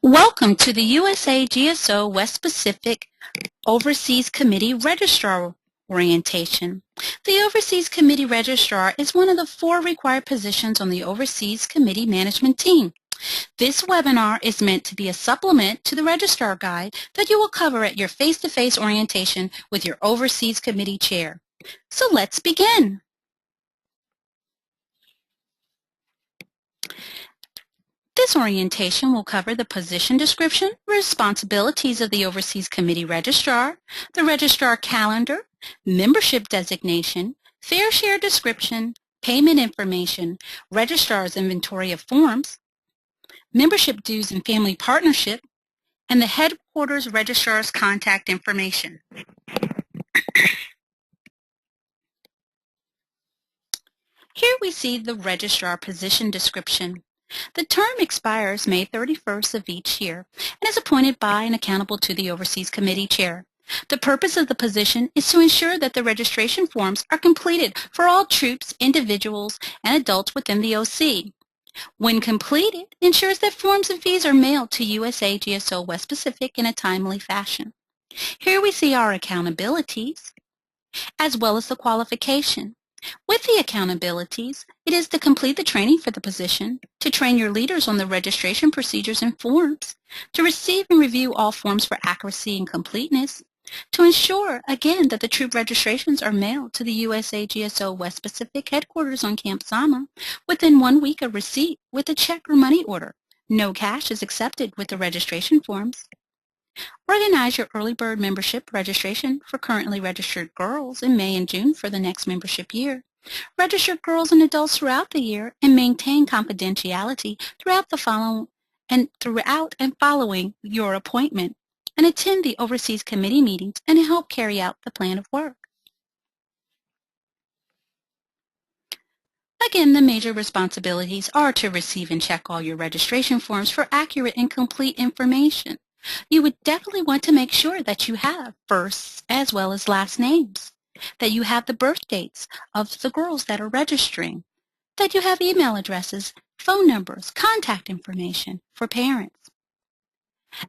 Welcome to the USAGSO West Pacific Overseas Committee Registrar Orientation. The Overseas Committee Registrar is one of the 4 required positions on the Overseas Committee Management Team. This webinar is meant to be a supplement to the Registrar Guide that you will cover at your face-to-face orientation with your Overseas Committee Chair. So let's begin. This orientation will cover the position description, responsibilities of the Overseas Committee Registrar, the Registrar calendar, membership designation, fair share description, payment information, Registrar's inventory of forms, membership dues and family partnership, and the Headquarters Registrar's contact information. Here we see the Registrar position description. The term expires May 31st of each year and is appointed by and accountable to the Overseas Committee Chair. The purpose of the position is to ensure that the registration forms are completed for all troops, individuals, and adults within the OC. When completed, it ensures that forms and fees are mailed to USAGSO West Pacific in a timely fashion. Here we see our accountabilities as well as the qualification. With the accountabilities, it is to complete the training for the position, to train your leaders on the registration procedures and forms, to receive and review all forms for accuracy and completeness, to ensure, again, that the troop registrations are mailed to the USAGSO West Pacific headquarters on Camp Sama within 1 week of receipt with a check or money order. No cash is accepted with the registration forms. Organize your early bird membership registration for currently registered girls in May and June for the next membership year. Register girls and adults throughout the year and maintain confidentiality throughout and following your appointment, and attend the Overseas Committee meetings and help carry out the plan of work. Again, the major responsibilities are to receive and check all your registration forms for accurate and complete information. You would definitely want to make sure that you have firsts as well as last names, that you have the birth dates of the girls that are registering, that you have email addresses, phone numbers, contact information for parents.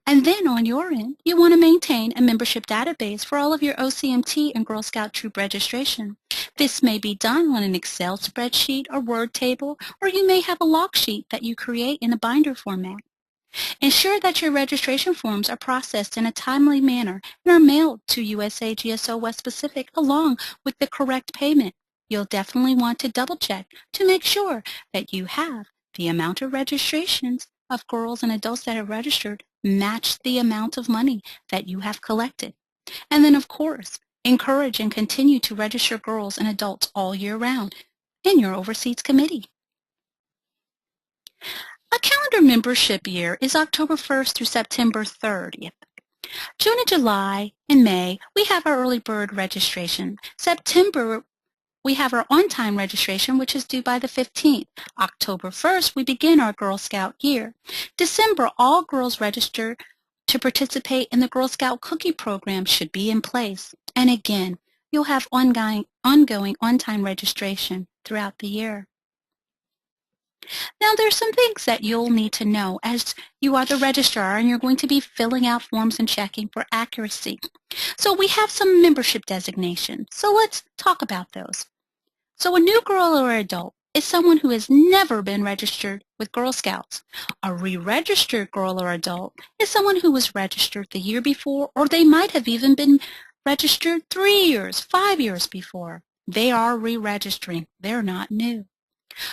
And then on your end, you want to maintain a membership database for all of your OCMT and Girl Scout troop registration. This may be done on an Excel spreadsheet or Word table, or you may have a log sheet that you create in a binder format. Ensure that your registration forms are processed in a timely manner and are mailed to USAGSO West Pacific along with the correct payment. You'll definitely want to double check to make sure that you have the amount of registrations of girls and adults that are registered match the amount of money that you have collected. And then, of course, encourage and continue to register girls and adults all year round in your Overseas Committee. A calendar membership year is October 1st through September 30th. June and July and May, we have our early bird registration. September, we have our on-time registration, which is due by the 15th. October 1st, we begin our Girl Scout year. December, all girls registered to participate in the Girl Scout cookie program should be in place. And again, you'll have ongoing on-time registration throughout the year. Now, there's some things that you'll need to know as you are the registrar and you're going to be filling out forms and checking for accuracy. So we have some membership designations. So let's talk about those. So a new girl or adult is someone who has never been registered with Girl Scouts. A re-registered girl or adult is someone who was registered the year before, or they might have even been registered 3 years, 5 years before. They are re-registering. They're not new.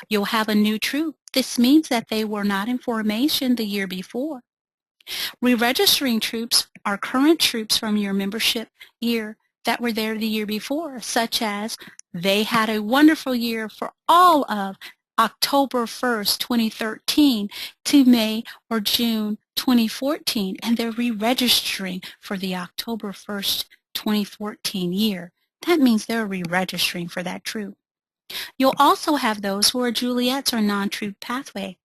You'll have a new troop. This means that they were not in formation the year before. Re-registering troops are current troops from your membership year that were there the year before, such as they had a wonderful year for all of October 1st, 2013 to May or June 2014, and they're re-registering for the October 1st, 2014 year. That means they're re-registering for that troop. You'll also have those who are Juliets or non-troop pathway.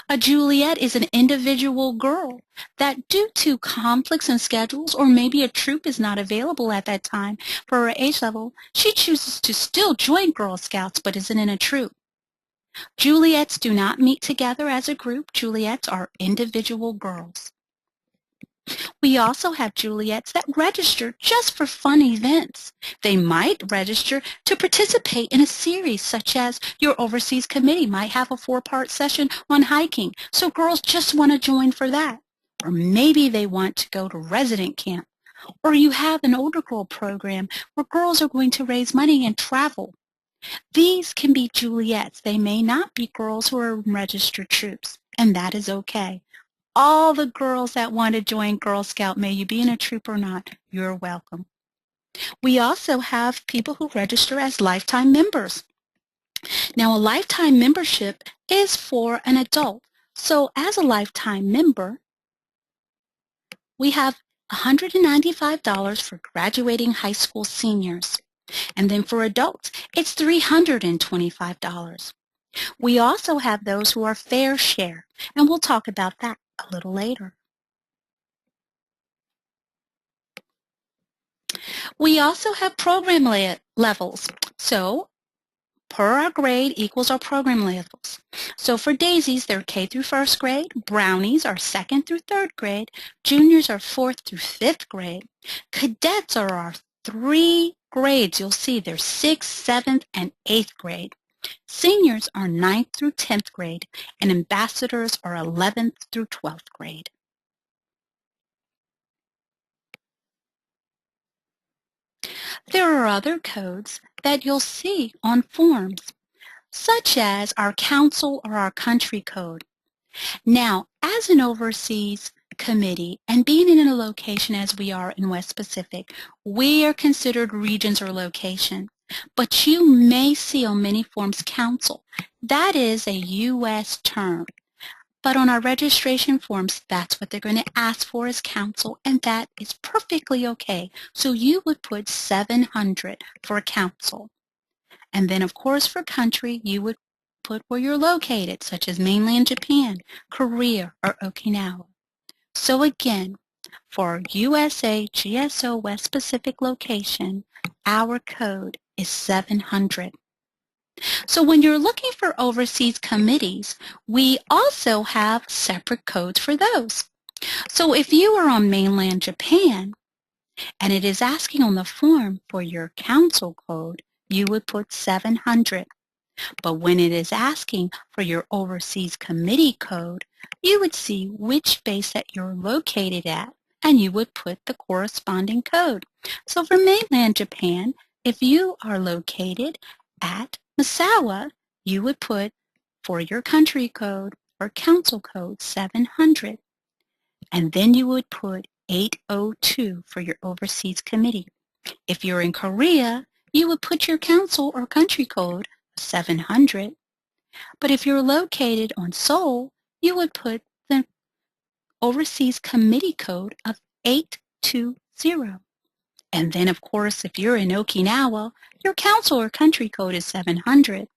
A Juliet is an individual girl that, due to conflicts in schedules, or maybe a troop is not available at that time for her age level, she chooses to still join Girl Scouts but isn't in a troop. Juliets do not meet together as a group. Juliets are individual girls. We also have Juliets that register just for fun events. They might register to participate in a series such as your overseas committee might have a 4-part session on hiking, so girls just want to join for that. Or maybe they want to go to resident camp. Or you have an older girl program where girls are going to raise money and travel. These can be Juliets. They may not be girls who are registered troops, and that is okay. All the girls that want to join Girl Scout, may you be in a troop or not, you're welcome. We also have people who register as lifetime members. Now, a lifetime membership is for an adult. So as a lifetime member, we have $195 for graduating high school seniors. And then for adults, it's $325. We also have those who are fair share, and we'll talk about that a little later. We also have program levels. So per our grade equals our program levels. So for daisies, they're K through 1st grade. Brownies are 2nd through 3rd grade. Juniors are 4th through 5th grade. Cadets are our 3 grades. You'll see they're 6th, 7th, and 8th grade. Seniors are 9th through 10th grade, and ambassadors are 11th through 12th grade. There are other codes that you'll see on forms, such as our council or our country code. Now, as an overseas committee and being in a location as we are in West Pacific, we are considered regions or location. But you may see on many forms council. That is a U.S. term. But on our registration forms, that's what they're going to ask for is council, and that is perfectly okay. So you would put 700 for council. And then, of course, for country, you would put where you're located, such as mainland Japan, Korea, or Okinawa. So again, for our USAGSO West Pacific location, our code is 700. So when you're looking for overseas committees, we also have separate codes for those. So if you are on mainland Japan and it is asking on the form for your council code, you would put 700. But when it is asking for your overseas committee code, you would see which base that you're located at, and you would put the corresponding code. So for mainland Japan, if you are located at Misawa, you would put for your country code or council code 700. And then you would put 802 for your overseas committee. If you're in Korea, you would put your council or country code 700. But if you're located on Seoul, you would put the overseas committee code of 820. And then, of course, if you're in Okinawa, your council or country code is 700.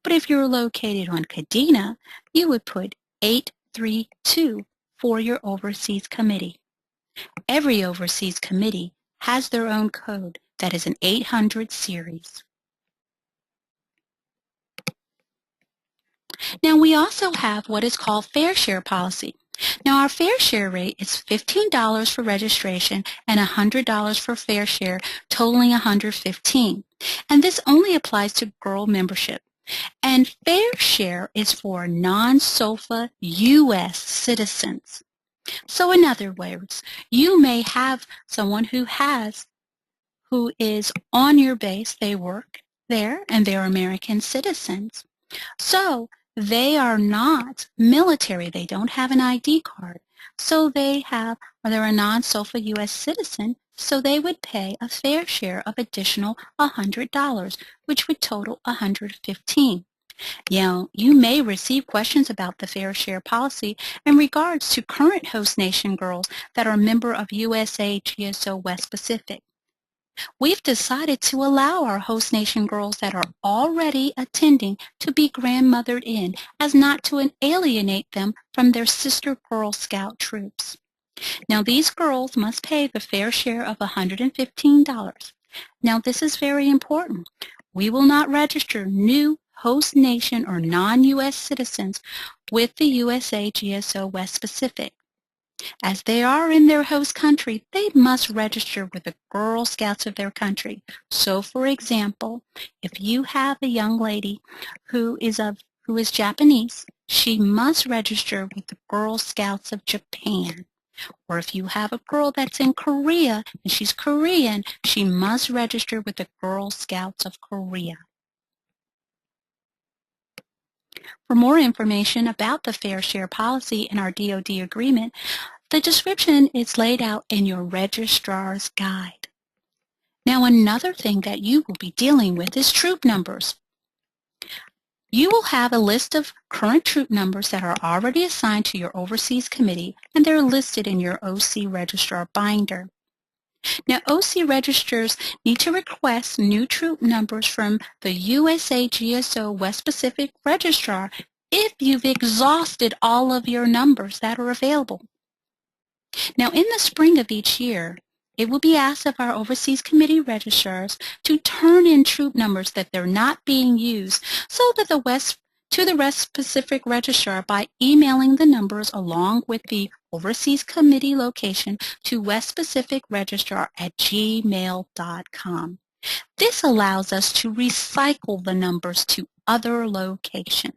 But if you're located on Kadena, you would put 832 for your overseas committee. Every overseas committee has their own code that is an 800 series. Now, we also have what is called fair share policy. Now, our fair share rate is $15 for registration and $100 for fair share, totaling $115. And this only applies to girl membership. And fair share is for non-SOFA U.S. citizens. So in other words, you may have someone who is on your base, they work there, and they're American citizens. So they are not military. They don't have an ID card. So they're a non-SOFA U.S. citizen, so they would pay a fair share of additional $100, which would total $115. You may receive questions about the fair share policy in regards to current host nation girls that are a member of USAGSO West Pacific. We've decided to allow our host nation girls that are already attending to be grandmothered in as not to alienate them from their sister Girl Scout troops. Now, these girls must pay the fair share of $115. Now, this is very important. We will not register new host nation or non-U.S. citizens with the USAGSO West Pacific. As they are in their host country, they must register with the Girl Scouts of their country. So, for example, if you have a young lady who is Japanese, she must register with the Girl Scouts of Japan. Or if you have a girl that's in Korea and she's Korean, she must register with the Girl Scouts of Korea. For more information about the Fair Share policy and our DoD agreement, the description is laid out in your Registrar's Guide. Now, another thing that you will be dealing with is troop numbers. You will have a list of current troop numbers that are already assigned to your Overseas Committee, and they're listed in your OC Registrar binder. Now, OC registrars need to request new troop numbers from the USAGSO West Pacific Registrar if you've exhausted all of your numbers that are available. Now, in the spring of each year, it will be asked of our Overseas Committee registrars to turn in troop numbers that they're not being used so that the West Pacific Registrar by emailing the numbers along with the Overseas Committee location to West Pacific Registrar at gmail.com. This allows us to recycle the numbers to other locations.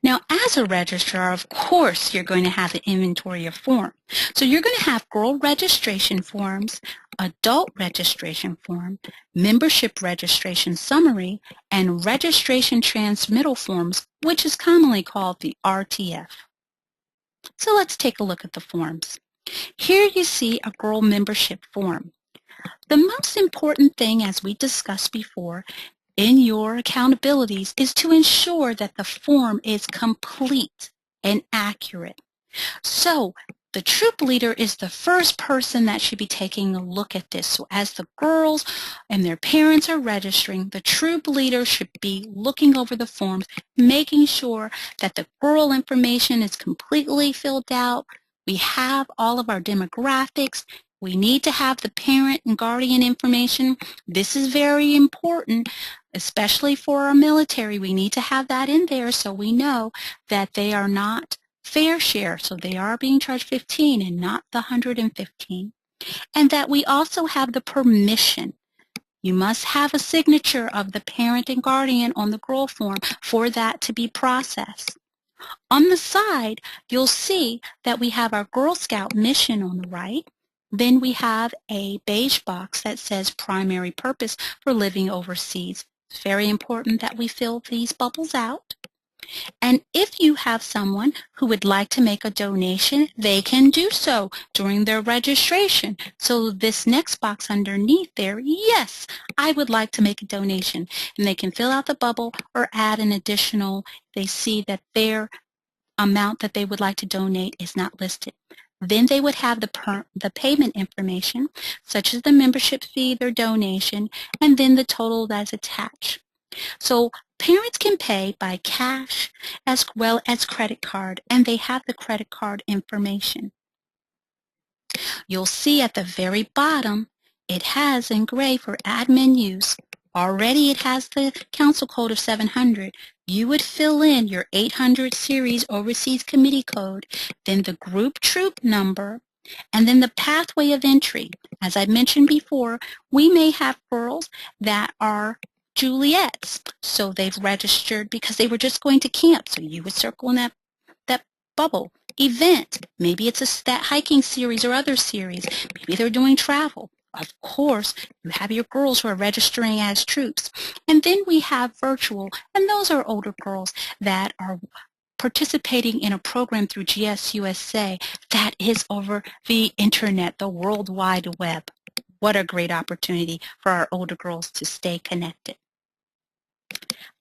Now, as a registrar, of course, you're going to have an inventory of forms. So you're going to have girl registration forms, adult registration form, membership registration summary, and registration transmittal forms, which is commonly called the RTF. So let's take a look at the forms. Here you see a girl membership form. The most important thing, as we discussed before, in your accountabilities is to ensure that the form is complete and accurate. So the troop leader is the first person that should be taking a look at this. So as the girls and their parents are registering, the troop leader should be looking over the forms, making sure that the girl information is completely filled out. We have all of our demographics. We need to have the parent and guardian information. This is very important, especially for our military. We need to have that in there so we know that they are not fair share, so they are being charged 15 and not the 115. And that we also have the permission. You must have a signature of the parent and guardian on the girl form for that to be processed. On the side, you'll see that we have our Girl Scout mission on the right. Then we have a beige box that says primary purpose for living overseas. It's very important that we fill these bubbles out. And if you have someone who would like to make a donation, they can do so during their registration. So this next box underneath there, yes, I would like to make a donation. And they can fill out the bubble or add an additional. They see that their amount that they would like to donate is not listed. Then they would have the payment information, such as the membership fee, their donation, and then the total that's attached. So parents can pay by cash as well as credit card, and they have the credit card information. You'll see at the very bottom, it has in gray for admin use. Already it has the council code of 700. You would fill in your 800 series overseas committee code, then the group troop number, and then the pathway of entry. As I mentioned before, we may have girls that are Juliets, so they've registered because they were just going to camp, so you would circle in that bubble. Event, maybe it's that hiking series or other series, maybe they're doing travel. Of course, you have your girls who are registering as troops. And then we have virtual, and those are older girls that are participating in a program through GSUSA that is over the internet, the World Wide Web. What a great opportunity for our older girls to stay connected.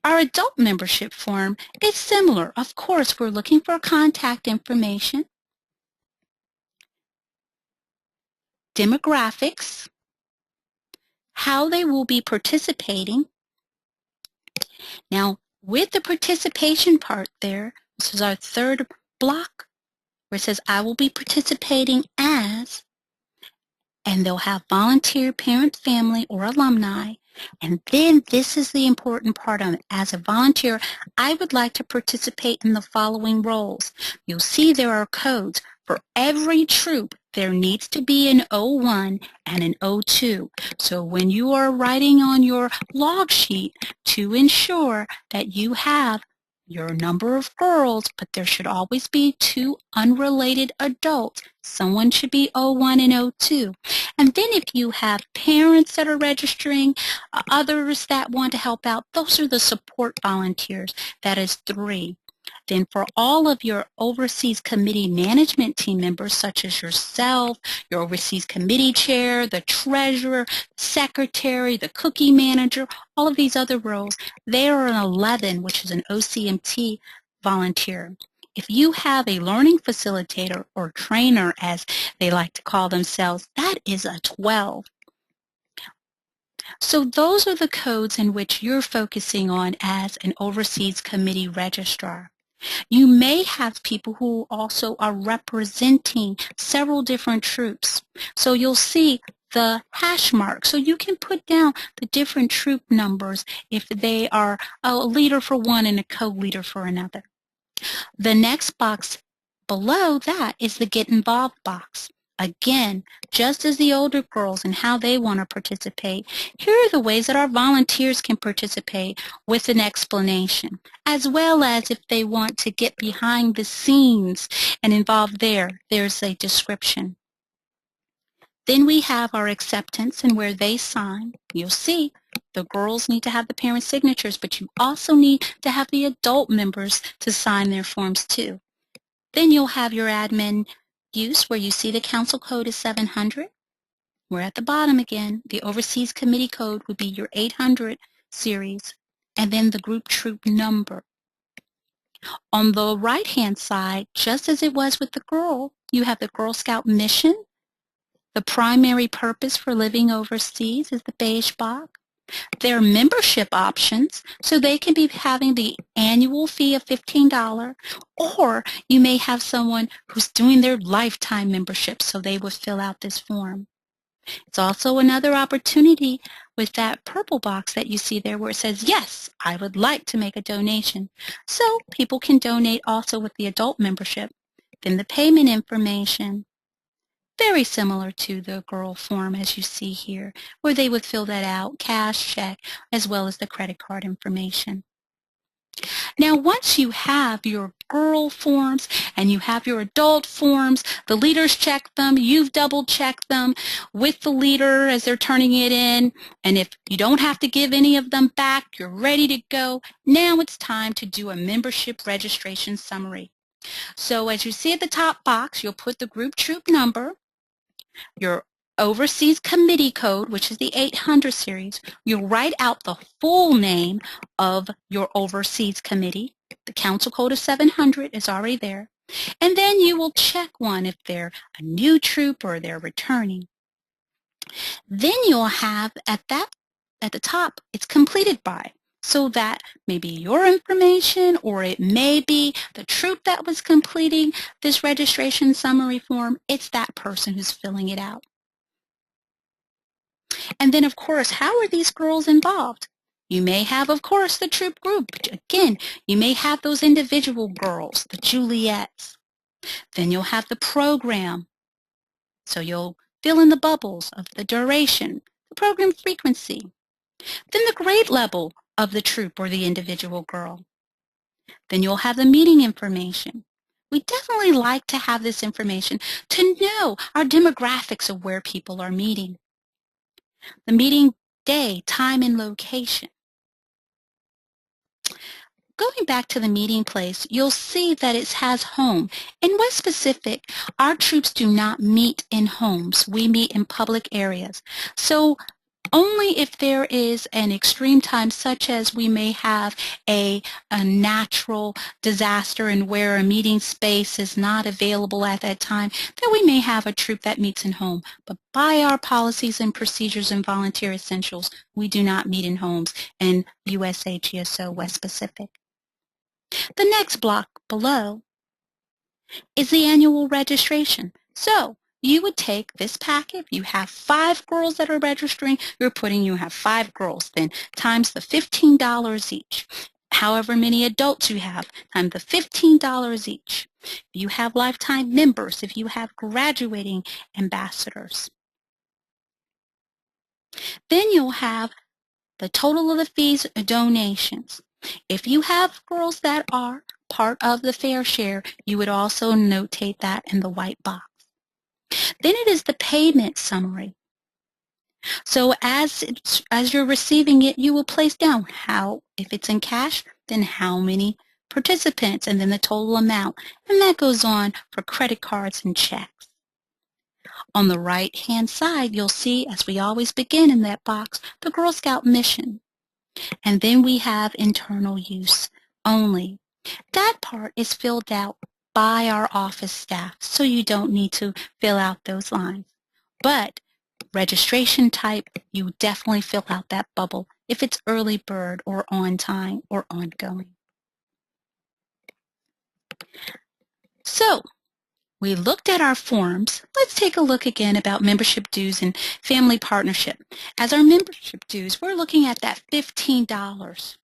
Our adult membership form is similar. Of course, we're looking for contact information, demographics, how they will be participating. Now, with the participation part there, this is our third block, where it says, I will be participating as, and they'll have volunteer parent, family, or alumni. And then this is the important part of it. As a volunteer, I would like to participate in the following roles. You'll see there are codes. For every troop, there needs to be an O1 and an O2. So when you are writing on your log sheet to ensure that you have your number of girls, but there should always be two unrelated adults. Someone should be O1 and O2. And then if you have parents that are registering, others that want to help out, those are the support volunteers. That is 3. Then for all of your overseas committee management team members, such as yourself, your overseas committee chair, the treasurer, secretary, the cookie manager, all of these other roles, they are an 11, which is an OCMT volunteer. If you have a learning facilitator or trainer, as they like to call themselves, that is a 12. So those are the codes in which you're focusing on as an overseas committee registrar. You may have people who also are representing several different troops. So you'll see the hash mark. So you can put down the different troop numbers if they are a leader for one and a co-leader for another. The next box below that is the Get Involved box. Again, just as the older girls and how they want to participate, here are the ways that our volunteers can participate with an explanation, as well as if they want to get behind the scenes and involved there, there's a description. Then we have our acceptance and where they sign. You'll see the girls need to have the parent signatures, but you also need to have the adult members to sign their forms too. Then you'll have your admin use where you see the council code is 700. We're at the bottom again. The overseas committee code would be your 800 series, and then the group troop number. On the right-hand side, just as it was with the girl, you have the Girl Scout mission. The primary purpose for living overseas is the beige box. Their membership options, so they can be having the annual fee of $15, or you may have someone who's doing their lifetime membership, so they would fill out this form. It's also another opportunity with that purple box that you see there where it says, yes, I would like to make a donation. So people can donate also with the adult membership. Then the payment information. Very similar to the girl form as you see here, where they would fill that out, cash, check, as well as the credit card information. Now, once you have your girl forms and you have your adult forms, the leaders check them, you've double-checked them with the leader as they're turning it in, and if you don't have to give any of them back, you're ready to go. Now it's time to do a membership registration summary. So as you see at the top box, you'll put the group troop number, your overseas committee code, which is the 800 series. You'll write out the full name of your overseas committee. The council code of 700 is already there. And then you will check one if they're a new troop or they're returning. Then you'll have at the top, it's completed by. So that may be your information, or it may be the troop that was completing this registration summary form. It's that person who's filling it out. And then, of course, how are these girls involved? You may have, of course, the troop group. Again, you may have those individual girls, the Juliets. Then you'll have the program. So you'll fill in the bubbles of the duration, the program frequency. Then the grade level of the troop or the individual girl. Then you'll have the meeting information. We definitely like to have this information to know our demographics of where people are meeting. The meeting day, time, and location. Going back to the meeting place, you'll see that it has home. In West Pacific, our troops do not meet in homes. We meet in public areas. So only if there is an extreme time, such as we may have a natural disaster and where a meeting space is not available at that time, then we may have a troop that meets in home. But by our policies and procedures and volunteer essentials, we do not meet in homes in USAGSO West Pacific. The next block below is the annual registration. So you would take this packet. If you have 5 girls that are registering, you have 5 girls, then times the $15 each. However many adults you have, times the $15 each. If you have lifetime members, if you have graduating ambassadors, then you'll have the total of the fees donations. If you have girls that are part of the fair share, you would also notate that in the white box. Then it is the payment summary. So as you're receiving it, you will place down if it's in cash, then how many participants, and then the total amount. And that goes on for credit cards and checks. On the right-hand side, you'll see, as we always begin in that box, the Girl Scout mission. And then we have internal use only. That part is filled out by our office staff, so you don't need to fill out those lines. But registration type, you definitely fill out that bubble if it's early bird or on time or ongoing. So we looked at our forms. Let's take a look again about membership dues and family partnership. As our membership dues, we're looking at that $15.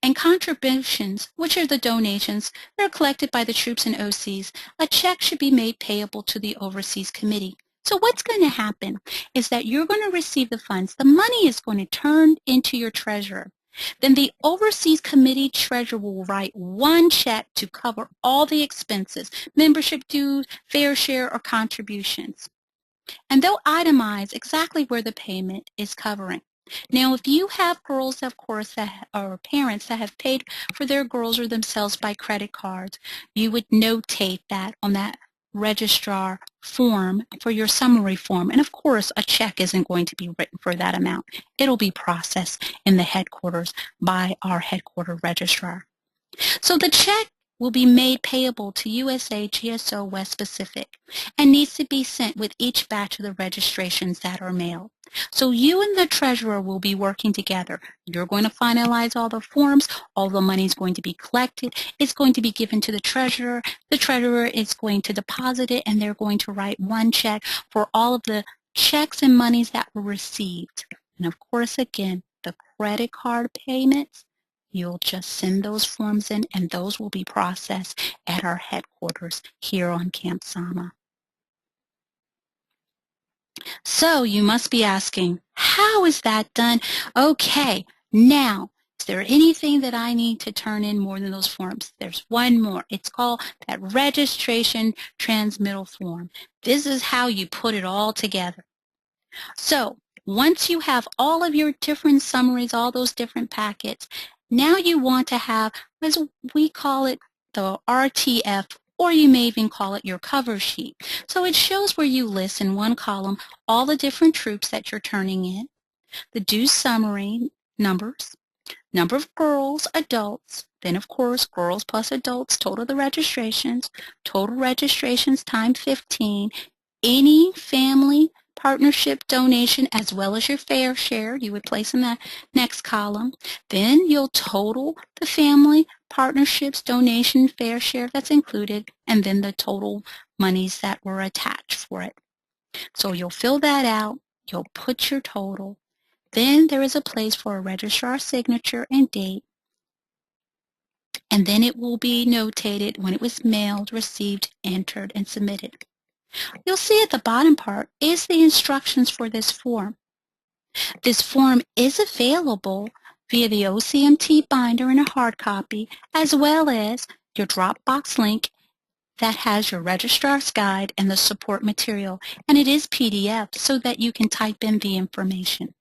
And contributions, which are the donations that are collected by the troops and OCs, a check should be made payable to the Overseas Committee. So what's going to happen is that you're going to receive the funds. The money is going to turn into your treasurer. Then the Overseas Committee treasurer will write one check to cover all the expenses, membership dues, fair share, or contributions. And they'll itemize exactly where the payment is covering. Now, if you have girls, of course, or parents that have paid for their girls or themselves by credit cards, you would notate that on that registrar form for your summary form. And of course, a check isn't going to be written for that amount. It'll be processed in the headquarters by our headquarter registrar. So the check will be made payable to USAGSO West Pacific and needs to be sent with each batch of the registrations that are mailed. So you and the treasurer will be working together. You're going to finalize all the forms. All the money is going to be collected. It's going to be given to the treasurer. The treasurer is going to deposit it, and they're going to write one check for all of the checks and monies that were received. And of course, again, the credit card payments, you'll just send those forms in, and those will be processed at our headquarters here on Camp Sama. So you must be asking, how is that done? Okay, now, is there anything that I need to turn in more than those forms? There's one more. It's called that registration transmittal form. This is how you put it all together. So once you have all of your different summaries, all those different packets, now you want to have, as we call it, the RTF, or you may even call it your cover sheet. So it shows where you list in one column all the different troops that you're turning in, the due summary numbers, number of girls, adults, then of course girls plus adults, total of the registrations times 15, any family partnership donation as well as your fair share you would place in that next column. Then you'll total the family partnerships donation fair share that's included, and then the total monies that were attached for it. So you'll fill that out, you'll put your total, then there is a place for a registrar signature and date, and then it will be notated when it was mailed, received, entered, and submitted. You'll see at the bottom part is the instructions for this form. This form is available via the OCMT binder in a hard copy, as well as your Dropbox link that has your registrar's guide and the support material, and it is PDF so that you can type in the information.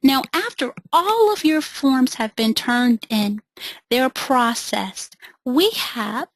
Now, after all of your forms have been turned in, they're processed. We have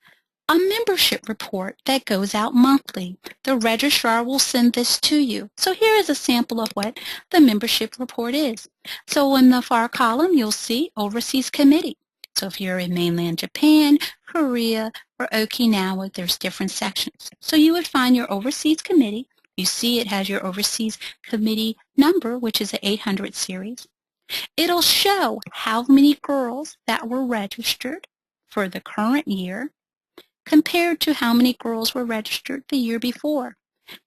a membership report that goes out monthly. The registrar will send this to you. So here is a sample of what the membership report is. So in the far column, you'll see Overseas Committee. So if you're in mainland Japan, Korea, or Okinawa, there's different sections. So you would find your Overseas Committee. You see it has your Overseas Committee number, which is an 800 series. It'll show how many girls that were registered for the current year. compared to how many girls were registered the year before.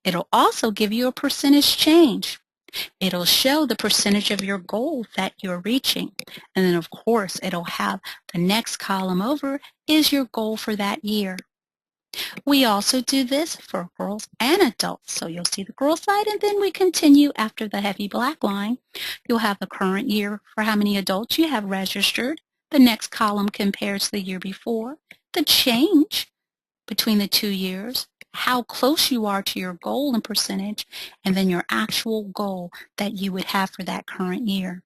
It'll also give you a percentage change. It'll show the percentage of your goal that you're reaching. And then, of course, it'll have the next column over is your goal for that year. We also do this for girls and adults. So you'll see the girl side, and then we continue after the heavy black line. You'll have the current year for how many adults you have registered. The next column compares to the year before. The change between the 2 years, how close you are to your goal in percentage, and then your actual goal that you would have for that current year.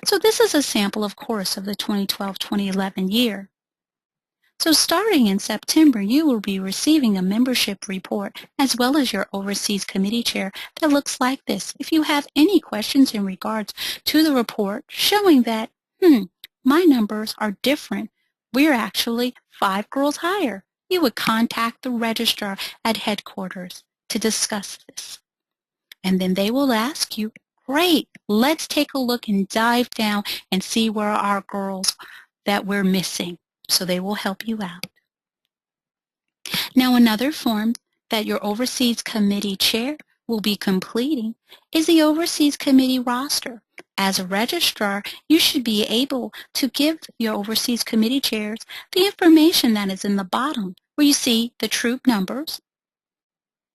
So this is a sample, of course, of the 2012-2011 year. So starting in September, you will be receiving a membership report as well as your overseas committee chair that looks like this. If you have any questions in regards to the report showing that, my numbers are different, we're actually 5 girls higher, you would contact the registrar at headquarters to discuss this. And then they will ask you, great, let's take a look and dive down and see where our girls that we're missing. So they will help you out. Now another form that your Overseas Committee Chair will be completing is the Overseas Committee roster. As a registrar, you should be able to give your Overseas Committee Chairs the information that is in the bottom where you see the troop numbers.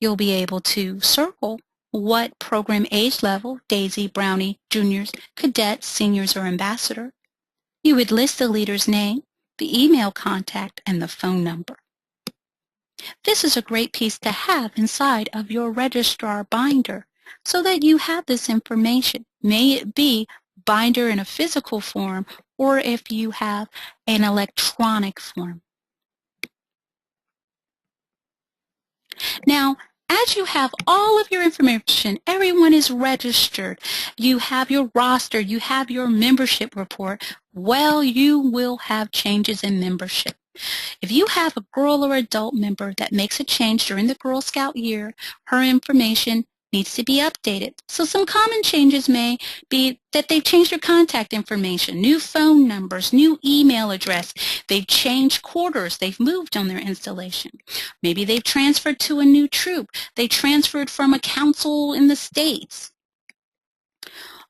You'll be able to circle what program age level, Daisy, Brownie, Juniors, Cadets, Seniors, or Ambassador. You would list the leader's name, the email contact, and the phone number. This is a great piece to have inside of your registrar binder so that you have this information. May it be binder in a physical form or if you have an electronic form. Now, as you have all of your information, everyone is registered, you have your roster, you have your membership report, well, you will have changes in membership. If you have a girl or adult member that makes a change during the Girl Scout year, her information needs to be updated. So some common changes may be that they've changed their contact information, new phone numbers, new email address, they've changed quarters, they've moved on their installation. Maybe they've transferred to a new troop, they transferred from a council in the States.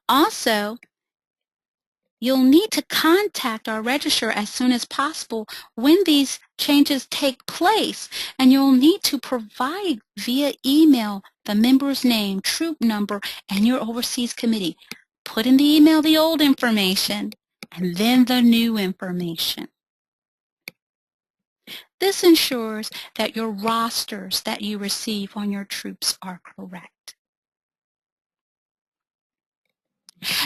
Also, you'll need to contact our registrar as soon as possible when these changes take place, and you'll need to provide via email the member's name, troop number, and your overseas committee. Put in the email the old information and then the new information. This ensures that your rosters that you receive on your troops are correct.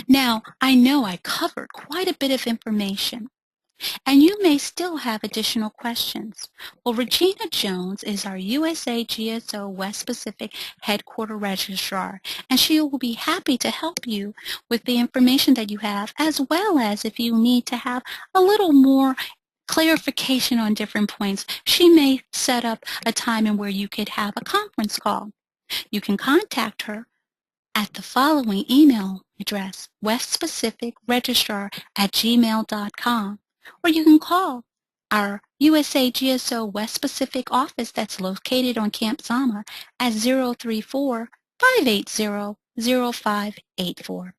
Now, I know I covered quite a bit of information, and you may still have additional questions. Well, Regina Jones is our USAGSO West Pacific Headquarter Registrar, and she will be happy to help you with the information that you have, as well as if you need to have a little more clarification on different points, she may set up a time in where you could have a conference call. You can contact her at the following email address, westpacificregistrar@gmail.com, or you can call our USAGSO West Pacific office that's located on Camp Zama at 034-580-0584.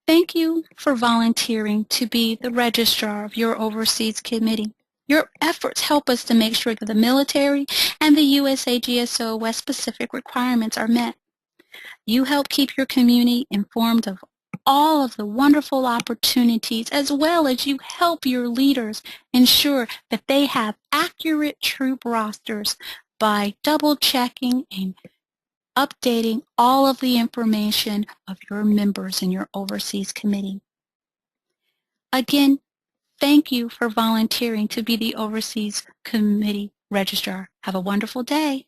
Thank you for volunteering to be the registrar of your overseas committee. Your efforts help us to make sure that the military and the USAGSO West Pacific requirements are met. You help keep your community informed of all of the wonderful opportunities, as well as you help your leaders ensure that they have accurate troop rosters by double-checking and updating all of the information of your members in your overseas committee. Again, thank you for volunteering to be the overseas committee registrar. Have a wonderful day.